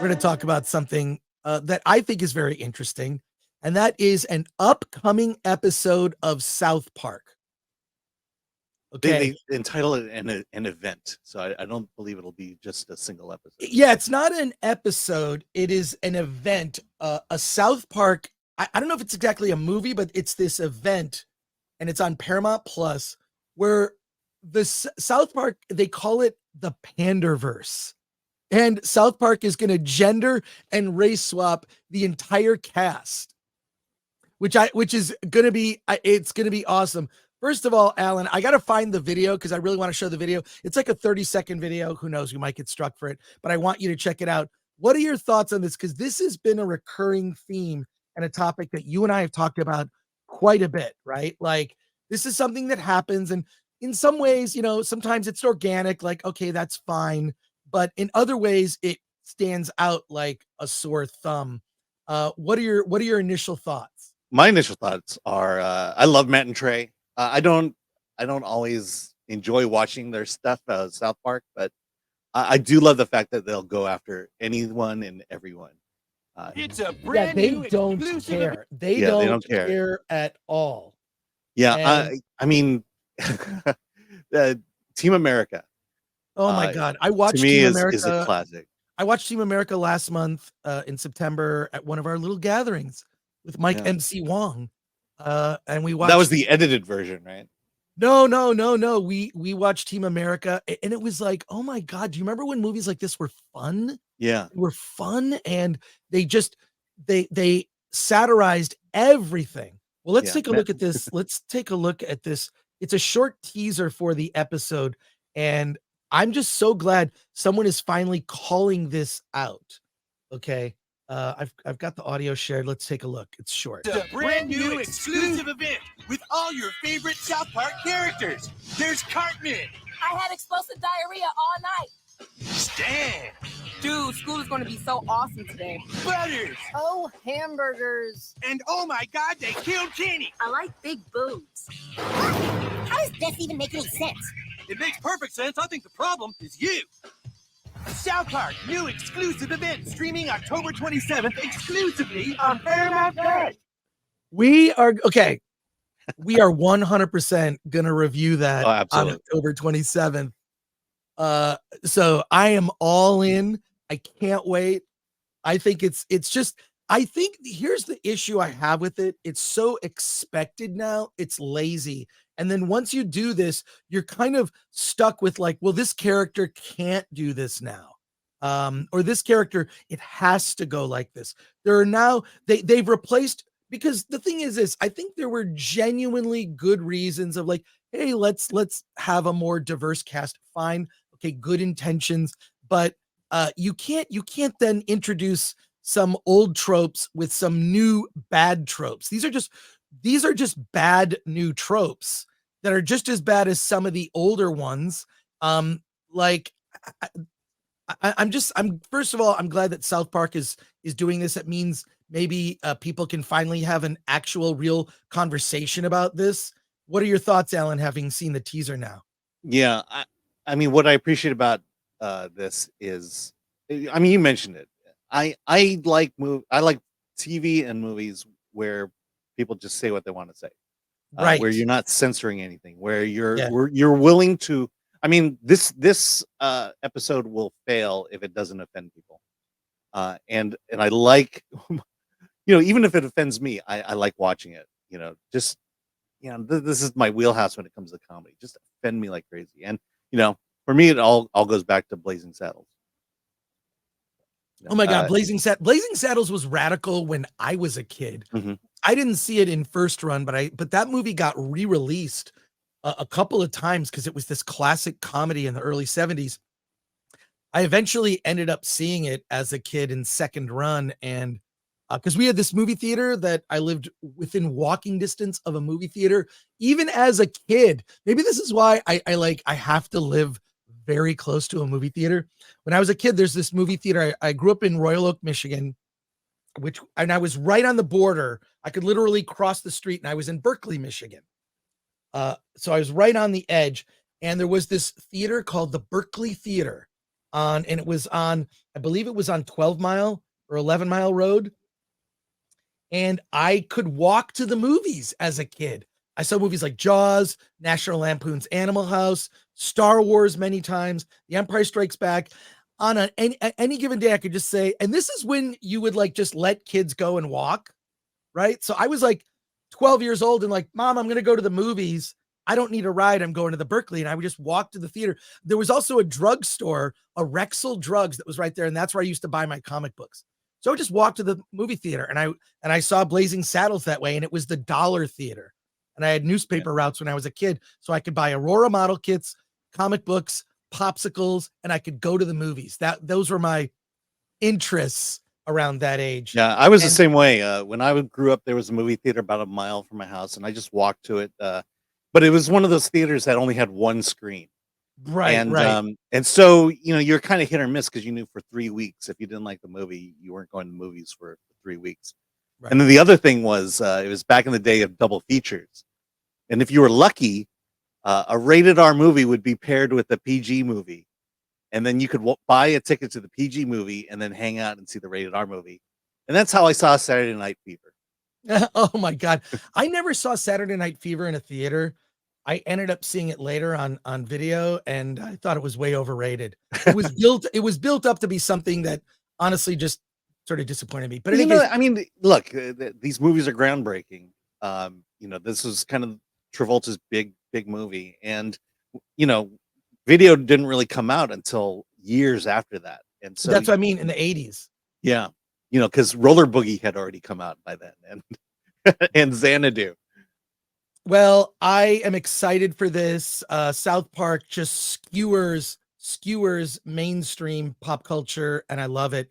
we're going to talk about something that I think is very interesting, and that is an upcoming episode of South Park. Okay. They entitle it an event, so I don't believe it'll be just a single episode. Yeah, it's not an episode. It is an event. A South Park. I don't know if it's exactly a movie, but it's this event, and it's on Paramount Plus, where the South Park, they call it the Panderverse. And South Park is going to gender and race swap the entire cast, which is going to be, it's going to be awesome. First of all, Alan, I got to find the video because I really want to show the video. It's like a 30-second video. Who knows? We might get struck for it, but I want you to check it out. What are your thoughts on this? Because this has been a recurring theme and a topic that you and I have talked about quite a bit, right? Like, this is something that happens. And in some ways, you know, sometimes it's organic, like, okay, that's fine. But in other ways, it stands out like a sore thumb. What are your initial thoughts? My initial thoughts are, I love Matt and Trey. I don't always enjoy watching their stuff, South Park, but I do love the fact that they'll go after anyone and everyone. It's a brand new don't care. They don't care at all. Yeah, I mean, Team America. Oh my God, I watched to me Team America. Is a classic. I watched Team America last month in September at one of our little gatherings with Mike MC Wong. And we watched. That was the edited version, right? No. We watched Team America, and it was like, oh my God, do you remember when movies like this were fun? Yeah, they were fun, and they satirized everything. Well, let's take a look at this. Let's take a look at this. It's a short teaser for the episode, and I'm just so glad someone is finally calling this out. Okay. I've got the audio shared. Let's take a look. It's short. It's a brand new exclusive event with all your favorite South Park characters. There's Cartman. I had explosive diarrhea all night. Stan. Dude, school is going to be so awesome today. Butters. Oh, hamburgers. And oh my God, they killed Kenny. I like big boobs. How does this even make any sense? It makes perfect sense. I think the problem is you. South Park, new exclusive event streaming October 27th exclusively on Paramount October. We are 100% gonna review that on October 27th. So I am all in. I can't wait. I think it's just, I think here's the issue I have with it. It's so expected now. It's lazy. And then once you do this, you're kind of stuck with like, well, this character can't do this now. Or this character, it has to go like this. There are now, they've replaced, because the thing is this, I think there were genuinely good reasons of like, hey, let's have a more diverse cast. Fine. Okay. Good intentions, but you can't then introduce some old tropes with some new bad tropes. These are just bad new tropes that are just as bad as some of the older ones. Like I'm first of all, I'm glad that South Park is doing this. It means maybe people can finally have an actual real conversation about this. What are your thoughts, Alan, having seen the teaser now? Yeah, I mean, what I appreciate about this is, I mean, you mentioned it. I like TV and movies where people just say what they want to say, right? Where you're not censoring anything, where you're willing to. I mean, this episode will fail if it doesn't offend people, and I like, even if it offends me, I like watching it. Just this is my wheelhouse when it comes to comedy. Just offend me like crazy, and for me, it all goes back to Blazing Saddles. Oh my God, Blazing Saddles was radical when I was a kid. Mm-hmm. I didn't see it in first run, but that movie got re-released a couple of times because it was this classic comedy in the early 70s. I eventually ended up seeing it as a kid in second run, and because we had this movie theater that I lived within walking distance of a movie theater, even as a kid. Maybe this is why I have to live very close to a movie theater. When I was a kid, there's this movie theater. I grew up in Royal Oak, Michigan, and I was right on the border. I could literally cross the street, and I was in Berkeley, Michigan. So I was right on the edge, and there was this theater called the Berkeley Theater. and it was on, I believe it was on 12 Mile or 11 Mile Road. And I could walk to the movies as a kid. I saw movies like Jaws, National Lampoon's Animal House, Star Wars many times, The Empire Strikes Back. On any given day, I could just say, and this is when you would like just let kids go and walk, right? So I was like 12 years old and like, Mom, I'm going to go to the movies. I don't need a ride. I'm going to the Berkeley. And I would just walk to the theater. There was also a drugstore, a Rexall Drugs, that was right there. And that's where I used to buy my comic books. So I just walked to the movie theater, and I saw Blazing Saddles that way, and it was the dollar theater. And I had newspaper routes when I was a kid, so I could buy Aurora model kits, comic books, popsicles, and I could go to the movies. Those were my interests around that age. Yeah, I was the same way. When I grew up, there was a movie theater about a mile from my house, and I just walked to it. But it was one of those theaters that only had one screen. Right, and so you're kind of hit or miss, because you knew for 3 weeks if you didn't like the movie, you weren't going to movies for 3 weeks. Right. And then the other thing was, it was back in the day of double features, and if you were lucky, a rated R movie would be paired with a PG movie, and then you could buy a ticket to the PG movie and then hang out and see the rated R movie. And that's how I saw Saturday Night Fever. Oh my God, I never saw Saturday Night Fever in a theater. I ended up seeing it later on video, and I thought it was way overrated. It was built up to be something that honestly just sort of disappointed me. But anyways, I mean, look, these movies are groundbreaking. This was kind of Travolta's big movie, and video didn't really come out until years after that. And so that's what I mean, in the 80s. Yeah, because Roller Boogie had already come out by then, and Xanadu. Well, I am excited for this. South Park just skewers mainstream pop culture, and I love it.